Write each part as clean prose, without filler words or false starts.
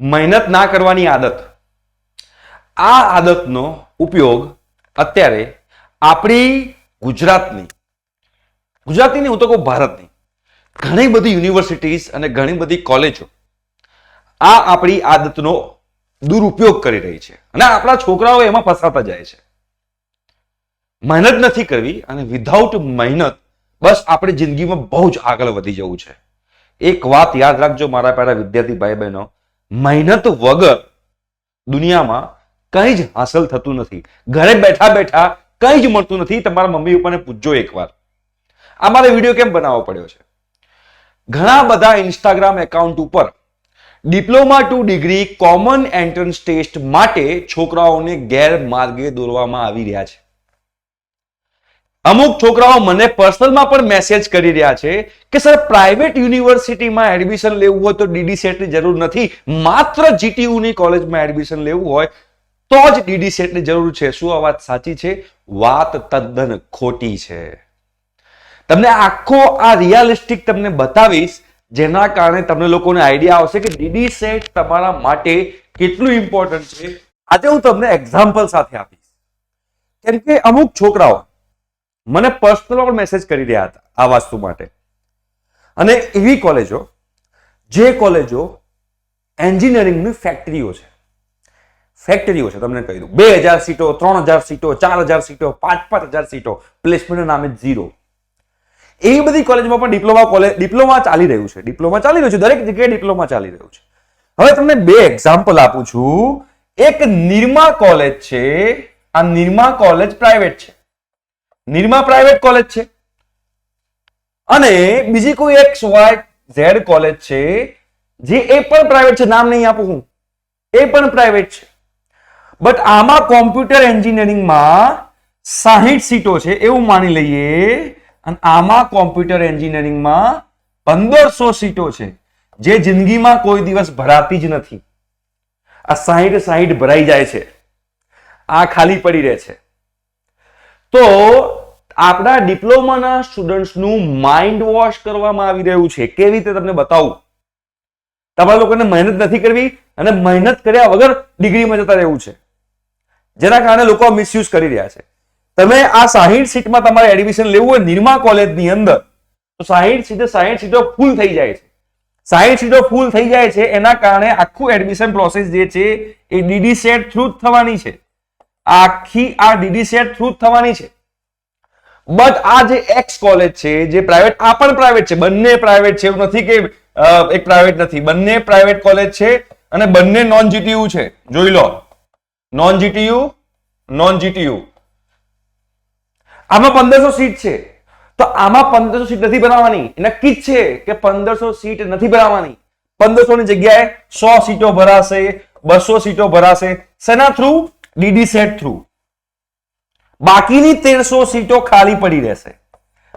મહેનત ના કરવાની આદત. આ આદતનો ઉપયોગ અત્યારે આપણી ગુજરાતની હું તો કહું ભારતની ઘણી બધી યુનિવર્સિટીઝ અને ઘણી બધી કોલેજો આ આપણી આદતનો દુરુપયોગ કરી રહી છે અને આપણા છોકરાઓ એમાં ફસાતા જાય છે. મહેનત નથી કરવી અને વિધાઉટ મહેનત બસ આપણે જિંદગીમાં બહુ જ આગળ વધી જવું છે. એક વાત યાદ રાખજો મારા પ્યારા વિદ્યાર્થી ભાઈ બહેનો, મહેનત વગર દુનિયામાં કંઈ જ હાંસલ થતું નથી. ઘરે બેઠા બેઠા કંઈ જ મળતું નથી. તમારા મમ્મી પપ્પાને પૂછજો એકવાર. આ મારે વિડીયો કેમ બનાવવો પડ્યો છે? ઘણા બધા ઇન્સ્ટાગ્રામ એકાઉન્ટ ઉપર diploma to degree common entrance test માટે છોકરાઓને ગેરમાર્ગે દોરવામાં આવી રહ્યા છે. અમુક છોકરાઓ મને પર્સનલમાં પણ મેસેજ કરી રહ્યા છે કે સર પ્રાઇવેટ યુનિવર્સિટીમાં એડમિશન લેવું હોય તો ડીડી સેટની જરૂર નથી, માત્ર જીટીયુ ની કોલેજમાં એડમિશન લેવું હોય તો જ ડીડી સેટની જરૂર છે. શું આ વાત સાચી છે? વાત તદ્દન ખોટી છે. તમને આખો આ રિયાલિસ્ટિક તમને બતાવીશ જેના કારણે તમને લોકોને આઈડિયા આવશે કે ડીડી સેટ તમારા માટે કેટલું ઇમ્પોર્ટન્ટ છે. આજે હું તમને એક્ઝામ્પલ સાથે આપીશ. કેમ કે અમુક છોકરાઓ મને પર્સનલ પર મેસેજ કરી રહ્યા હતા આ વસ્તુ માટે. અને એવી કોલેજો જે કોલેજો એન્જિનિયરિંગની ફેક્ટરીઓ છે તમને કહી દઉં, 2000 સીટો, 3000 સીટો, 4000 સીટો, 5000 સીટો, પ્લેસમેન્ટ નામે 0. એવી બધી કોલેજમાં પણ ડિપ્લોમા ચાલી રહ્યું છે. દરેક જગ્યાએ ડિપ્લોમા ચાલી રહ્યું છે. હવે તમને 2 એક્ઝામ્પલ આપું છું. એક નિરમા કોલેજ છે. આ નિરમા કોલેજ પ્રાઇવેટ છે. નિરમા પ્રાઇવેટ કોલેજ છે. અને બીજી કોઈ XYZ કોલેજ છે જે એ પણ પ્રાઇવેટ છે. નામ નહીં આપું હું, એ પણ પ્રાઇવેટ છે. બટ આમાં કોમ્પ્યુટર એન્જિનિયરિંગમાં 60 સીટો છે એવું માની લઈએ, અને આમાં કોમ્પ્યુટર એન્જિનિયરિંગમાં 1500 સીટો છે જે જિંદગીમાં કોઈ દિવસ ભરાતી જ નથી. આ 60 ભરાઈ જાય છે, આ ખાલી પડી રહે છે. તો આપણા ડિપ્લોમાના સ્ટુડન્ટ્સનું માઇન્ડ વોશ કરવામાં આવી રહ્યું છે. કેવી રીતે તમને બતાવું? તમારા લોકોને મહેનત નથી કરવી અને મહેનત કર્યા વગર ડિગ્રીમાં જતા રહેવું છે, જેના કારણે લોકો મિસયુઝ કરી રહ્યા છે. તમે આ 60 સીટમાં તમારે એડમિશન લેવું હોય નિરમા કોલેજની અંદર તો 60 સીટો ફૂલ થઈ જાય છે. 60 સીટો ફૂલ થઈ જાય છે એના કારણે આખું એડમિશન પ્રોસેસ જે છે એ ડીડી સેટ થ્રુ જ થવાની છે. આખી આ ડીડી સેટ થ્રુ જ થવાની છે. બટ આ જે એક્સ કોલેજ છે જે પ્રાઇવેટ, આ પણ પ્રાઇવેટ છે, બંને પ્રાઇવેટ છે. એવું નથી કે એક પ્રાઇવેટ નથી, બંને પ્રાઇવેટ કોલેજ છે અને બંને નોન જીટીયુ છે. જોઈ લો, નોન જીટીયુ. આમાં 1500 સીટ છે તો આમાં 1500 સીટ નથી બનાવવાની. નક્કી જ છે કે 1500 સીટ નથી બનાવવાની. 1500 ની જગ્યાએ 100 સીટો ભરાશે, 200 સીટો ભરાશે. શેના થ્રુ? DD set through. બાકીની 1300 સીટો ખાલી પડી રહેશે.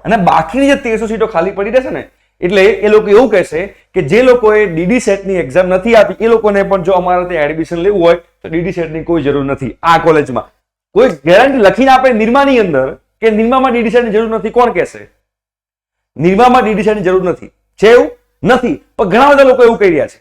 અને બાકીની જે 1300 સીટો ખાલી પડી રહેશે ને, એટલે એ લોકો એવું કહેશે કે જે લોકોએ ડીડી સેટની એક્ઝામ નથી આપી એ લોકોને પણ જો અમારે ત્યાં એડમિશન લેવું હોય તો ડીડી સેટની કોઈ જરૂર નથી. આ કોલેજમાં કોઈ ગેરંટી લખીને આપે નિરમાની અંદર કે નિરમામાં ડીડી સેટની જરૂર નથી, કોણ કહેશે? નિરમામાં ડીડી સેટની જરૂર નથી છે એવું નથી. પણ ઘણા બધા લોકો એવું કહી રહ્યા છે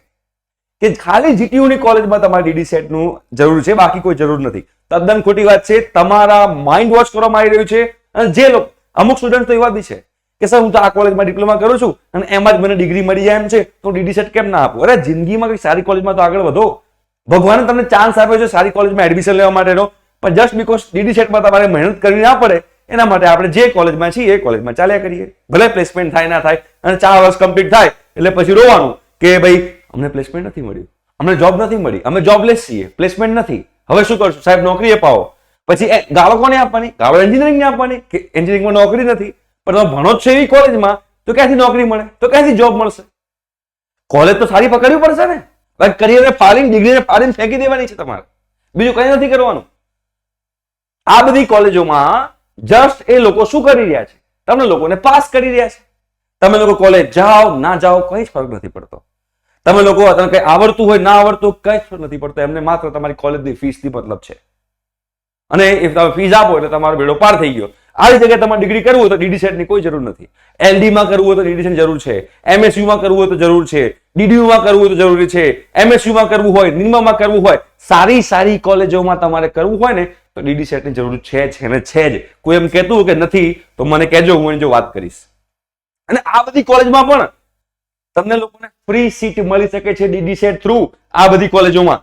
કે ખાલી જીટીયુ ની કોલેજમાં તમારે ડીડી સેટનું જરૂર છે, બાકી કોઈ જરૂર નથી. તદ્દન ખોટી વાત છે. તમારા માઇન્ડ વોશ કરવામાં આવી રહ્યું છે. અને જે લોકો, અમુક સ્ટુડન્ટ તો એવા બી છે કે સર હું તો આ કોલેજમાં ડિપ્લોમા કરું છું અને એમાં જ મને ડિગ્રી મળી જાય એમ છે તો ડીડી સેટ કેમ ના આપું? અરે જિંદગીમાં કઈ સારી કોલેજમાં તો આગળ વધો. ભગવાને તમને ચાન્સ આપ્યો છે સારી કોલેજમાં એડમિશન લેવા માટેનો, પણ જસ્ટ બીકોઝ ડીડી સેટમાં તમારે મહેનત કરવી ના પડે એના માટે આપણે જે કોલેજમાં છીએ એ કોલેજમાં ચાલ્યા કરીએ. ભલે પ્લેસમેન્ટ થાય ના થાય અને 4 વર્ષ કમ્પ્લીટ થાય એટલે પછી રોવાનું કે ભાઈ અમને પ્લેસમેન્ટ નથી મળ્યું, અમને જોબ નથી મળી, અમે જોબલેસ છીએ, પ્લેસમેન્ટ નથી, હવે શું કરશું સાહેબ? નોકરી અપાવો. પછી ગાળો કોને આપવાની? ગાળો એન્જિનિયરિંગને આપવાની કે એન્જિનિયરિંગમાં નોકરી નથી. પણ તમે ભણો જ છે એવી કોલેજમાં તો ક્યાંથી નોકરી મળે? તો ક્યાંથી જોબ મળશે? કોલેજ તો સારી પકડવી પડશે ને. બાકી કરિયરને ફાડીને, ડિગ્રીને ફાડીને ફેંકી દેવાની છે તમારે, બીજું કંઈ નથી કરવાનું. આ બધી કોલેજોમાં જસ્ટ એ લોકો શું કરી રહ્યા છે? તમને લોકોને પાસ કરી રહ્યા છે. તમે લોકો કોલેજ જાઓ ના જાઓ કઈ જ ફરક નથી પડતો. તમે લોકો કઈ આવડતું હોય ના આવડતું કઈ જ ફરક નથી પડતો. એમને માત્ર તમારી કોલેજની ફીસથી મતલબ છે. અને એ તમે ફીસ આપો એટલે તમારો બેડો પાર થઈ ગયો. આ જગ્યાએ તમારે ડિગ્રી કરવું હોય તો ડીડી સેટ ની કોઈ જરૂર નથી. LD માં કરવું હોય તો ડીડી સેટ જરૂર છે, MSU માં કરવું હોય તો જરૂર છે, DDU માં કરવું હોય તો જરૂરી છે, MSU માં કરવું હોય, નિમમાં કરવું હોય, સારી કોલેજોમાં તમારે કરવું હોય ને તો ડીડી સેટ ની જરૂર છે ને છે જ. કોઈ એમ કહેતું હોય કે નથી તો મને કહેજો, હું એની જો વાત કરીશ. અને આ બધી કોલેજમાં પણ તમને લોકોને ફ્રી સીટ મળી શકે છે ડીડી સેટ થ્રુ. આ બધી કોલેજોમાં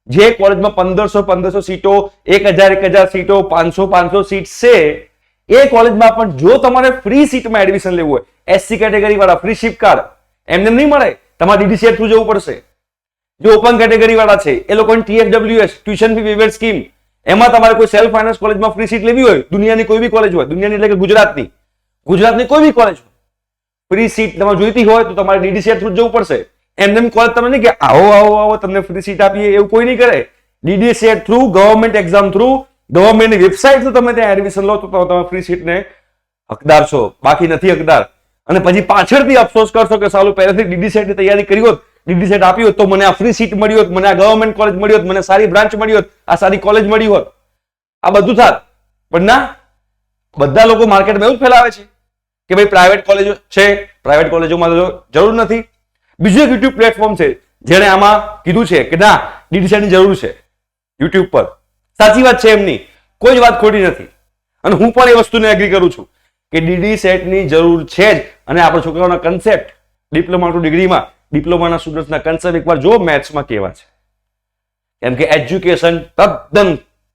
જે કોલેજમાં 1500 સીટો, 1000 સીટો, 500 સીટ છે, એ કોલેજમાં પણ જો તમારે ફ્રી સીટમાં એડમિશન લેવું હોય, SC કેટેગરી વાળા ફ્રી શિપ કાર્ડ એમને નહીં મળે, તમારે ડીડી સેટ થ્રુ જવું પડશે. જો ઓપન કેટેગરી વાળા છે એ લોકોની TFWS tuition fee waiver scheme, એમાં તમારે કોઈ સેલ્ફ ફાઇનાન્સ કોલેજમાં ફ્રી સીટ લેવી હોય, દુનિયાની કોઈ બી કોલેજ હોય, દુનિયાની એટલે કે ગુજરાતની કોઈ બી કોલેજ હોય, ફ્રી સીટ તમારે જોઈતી હોય તો તમારે ડીડી સેટ થ્રુ જવું પડશે. એમને કોલેજ તમે નહીં કે આવો તમને ફ્રી સીટ આપીએ, એવું કોઈ નહીં કરે. DD set through, government exam through, ગવર્મેન્ટની વેબસાઇટ થ્રુ તમે ત્યાં એડમિશન લો તો તમે ફ્રી સીટને હકદાર છો, બાકી નથી હકદાર. અને પછી પાછળથી અફસોસ કરશો કે સાલું પહેલેથી ડીડી સેટની તૈયારી કરી હોત, ડીડી સેટ આપી હોત તો મને આ ફ્રી સીટ મળી હોત, મને આ ગવર્મેન્ટ કોલેજ મળી હોત, મને સારી બ્રાન્ચ મળી હોત, આ સારી કોલેજ મળી હોત, આ બધું થાત. પણ ના, બધા લોકો માર્કેટમાં એવું જ ફેલાવે છે કે ભાઈ પ્રાઇવેટ કોલેજો છે, પ્રાઇવેટ કોલેજોમાં જરૂર નથી. બીજું એક યુટ્યુબ પ્લેટફોર્મ છે જેણે આમાં કીધું છે કે ના ડીડી સેટની જરૂર છે યુટ્યુબ પર. સાચી વાત છે એમની, કોઈ જ વાત ખોટી નથી. અને હું પણ એ વસ્તુને એગ્રી કરું છું કે ડીડી સેટની જરૂર છે જ. અને આપણા છોકરાઓના કન્સેપ્ટ ડિપ્લોમા ટુ ડિગ્રીમાં ડિપ્લોમાના સ્ટુડન્ટ્સના કન્સેપ્ટ એકવાર જો મેથ્સમાં કેવા છે. કેમ કે એજ્યુકેશન તદ્દન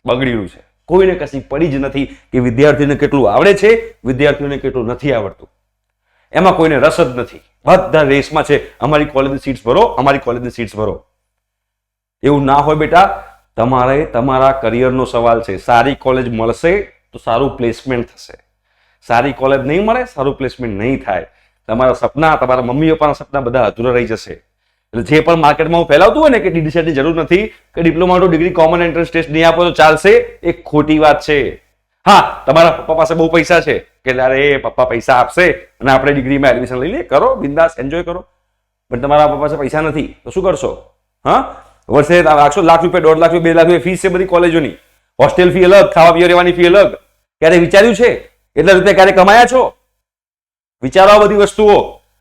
બગડ્યું છે. કોઈને કશી પડી જ નથી કે વિદ્યાર્થીને કેટલું આવડે છે, વિદ્યાર્થીઓને કેટલું નથી આવડતું. એમાં કોઈને રસ જ નથી. બધા રેસમાં છે અમારી કોલેજની સીટ્સ ભરો, અમારી કોલેજની સીટ્સ ભરો. એવું ના હોય બેટા, તમારે તમારા કરિયરનો સવાલ છે. સારી કોલેજ મળશે તો સારું પ્લેસમેન્ટ થશે, સારી કોલેજ નહીં મળે, સારું પ્લેસમેન્ટ નહીં થાય. તમારા સપના, તમારા મમ્મી પપ્પાના સપના બધા અધૂરા રહી જશે. એટલે જે પણ માર્કેટમાં હું ફેલાવતું હોય ને કે ડીડી સેટની જરૂર નથી, કે diploma to degree common entrance test નહીં આપો તો ચાલશે, એ ખોટી વાત છે. હા, તમારા પપ્પા પાસે બહુ પૈસા છે કે અરે પપ્પા પૈસા આપશે અને આપણે ડિગ્રીમાં એડમિશન લઈ લઈએ, કરો બિંદાસ, એન્જોય કરો. પણ તમારા પપ્પા પાસે પૈસા નથી તો શું કરશો? હા, વર્ષે લાખ રૂપિયા, 1.5 લાખ રૂપિયા, 2 લાખ રૂપિયા ફીસ છે બધી કોલેજોની. હોસ્ટેલ ફી અલગ, ખાવા પીવા રહેવાની ફી અલગ. ક્યારે વિચાર્યું છે એટલા રૂપિયા ક્યારે કમાયા છો? વિચારો આ બધી વસ્તુઓ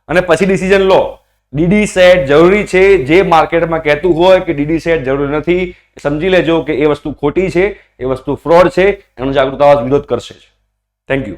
અને પછી ડિસિઝન લો. ડીડી સેટ જરૂરી છે. જે માર્કેટમાં કહેતું હોય કે ડીડી સેટ જરૂરી નથી, સમજી લેજો કે એ વસ્તુ ખોટી છે, એ વસ્તુ ફ્રોડ છે. એનો જાગૃત અવાજ વિરોધ કરશે. Thank you.